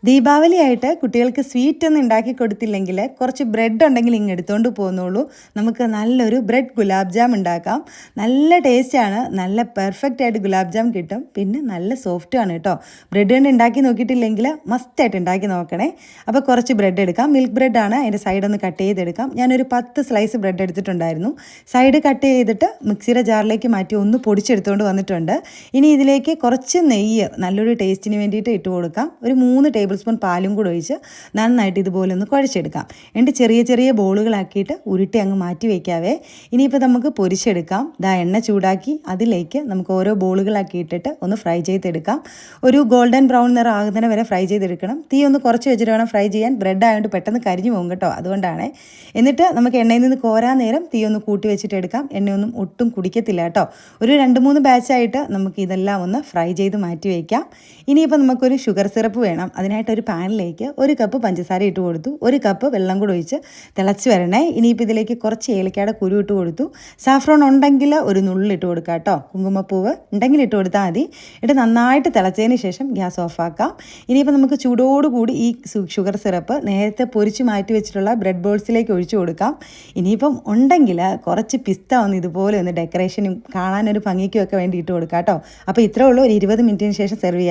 ദീപാവലിയായിട്ട് കുട്ടികൾക്ക് സ്വീറ്റ് ഒന്നും ഉണ്ടാക്കി കൊടുത്തില്ലെങ്കിൽ കുറച്ച് ബ്രെഡ് ഉണ്ടെങ്കിൽ ഇങ്ങ് എടുത്തുകൊണ്ട് പോകുന്നുള്ളൂ. നമുക്ക് നല്ലൊരു ബ്രെഡ് ഗുലാബ് ജാം ഉണ്ടാക്കാം. നല്ല ടേസ്റ്റാണ്, നല്ല പെർഫെക്റ്റ് ആയിട്ട് ഗുലാബ് ജാം കിട്ടും. പിന്നെ നല്ല സോഫ്റ്റുമാണ് കേട്ടോ. ബ്രെഡ് കൊണ്ട് ഉണ്ടാക്കി നോക്കിയിട്ടില്ലെങ്കിൽ മസ്റ്റായിട്ട് ഉണ്ടാക്കി നോക്കണേ. അപ്പോൾ കുറച്ച് ബ്രെഡ് എടുക്കാം. മിൽക്ക് ബ്രെഡാണ്, അതിൻ്റെ സൈഡൊന്ന് കട്ട് ചെയ്തെടുക്കാം. ഞാനൊരു 10 സ്ലൈസ് ബ്രെഡ് എടുത്തിട്ടുണ്ടായിരുന്നു. സൈഡ് കട്ട് ചെയ്തിട്ട് മിക്സിയുടെ ജാറിലേക്ക് മാറ്റി ഒന്ന് പൊടിച്ചെടുത്തുകൊണ്ട് വന്നിട്ടുണ്ട്. ഇനി ഇതിലേക്ക് കുറച്ച് നെയ്യ് നല്ലൊരു ടേസ്റ്റിന് വേണ്ടിയിട്ട് ഇട്ട് കൊടുക്കാം. ഒരു 3 ടേബിൾ സ്പൂൺ പാലും കൂടെ ഒഴിച്ച് നന്നായിട്ട് ഇതുപോലെ ഒന്ന് കുഴച്ചെടുക്കാം. എന്നിട്ട് ചെറിയ ചെറിയ ബോളുകളാക്കിയിട്ട് ഉരുട്ടി അങ്ങ് മാറ്റി വയ്ക്കാവേ. ഇനിയിപ്പോൾ നമുക്ക് പൊരിച്ചെടുക്കാം. എണ്ണ ചൂടാക്കി അതിലേക്ക് നമുക്ക് ഓരോ ബോളുകളാക്കി ഇട്ടിട്ട് ഒന്ന് ഫ്രൈ ചെയ്തെടുക്കാം. ഒരു ഗോൾഡൻ ബ്രൗൺ നിറം ആകുന്നതിന് വരെ ഫ്രൈ ചെയ്തെടുക്കണം. തീ ഒന്ന് കുറച്ച് വെച്ചിട്ട് വേണം ഫ്രൈ ചെയ്യാൻ. ബ്രെഡ് ആയതുകൊണ്ട് പെട്ടെന്ന് കരിഞ്ഞു പോകും കേട്ടോ, അതുകൊണ്ടാണ്. എന്നിട്ട് നമുക്ക് എണ്ണയിൽ നിന്ന് കോരാൻ നേരം തീ ഒന്ന് കൂട്ടി വെച്ചിട്ട് എടുക്കാം. എണ്ണയൊന്നും ഒട്ടും കുടിക്കത്തില്ല കേട്ടോ. ഒരു 2-3 ബാച്ചായിട്ട് നമുക്ക് ഇതെല്ലാം ഒന്ന് ഫ്രൈ ചെയ്ത് മാറ്റി വയ്ക്കാം. ഇനിയിപ്പോൾ നമുക്കൊരു ഷുഗർ സിറപ്പ് വേണം. അതിനായിട്ടൊരു പാനിലേക്ക് 1 കപ്പ് പഞ്ചസാര ഇട്ട് കൊടുത്തു. 1 കപ്പ് വെള്ളം കൂടെ ഒഴിച്ച് തിളച്ച് വരണേ. ഇനിയിപ്പോൾ ഇതിലേക്ക് കുറച്ച് ഏലക്കയുടെ കുരു ഇട്ട് കൊടുത്തു. സാഫ്രോൺ ഉണ്ടെങ്കിൽ ഒരു നുള്ളിട്ട് കൊടുക്കുക കേട്ടോ. കുങ്കുമപ്പൂവ് ഉണ്ടെങ്കിൽ ഇട്ട് കൊടുത്താൽ മതി. എന്നിട്ട് നന്നായിട്ട് തിളച്ചതിന് ശേഷം ഗ്യാസ് ഓഫാക്കാം. ഇനിയിപ്പോൾ നമുക്ക് ചൂടോടുകൂടി ഈ ഷുഗർ സിറപ്പ് നേരത്തെ പൊരിച്ച് മാറ്റി വെച്ചിട്ടുള്ള ബ്രെഡ് ബോൾസിലേക്ക് ഒഴിച്ചു കൊടുക്കാം. ഇനിയിപ്പം ഉണ്ടെങ്കിൽ കുറച്ച് പിസ്ത ഒന്ന് ഇതുപോലെ ഒന്ന് ഡെക്കറേഷനും കാണാനൊരു ഭംഗിക്കും ഒക്കെ വേണ്ടി ഇട്ട് കൊടുക്കാം കേട്ടോ. അപ്പോൾ ഇത്രേ ഉള്ളൂ. ഒരു 20 മിനിറ്റിന് ശേഷം സെർവ് ചെയ്യാം.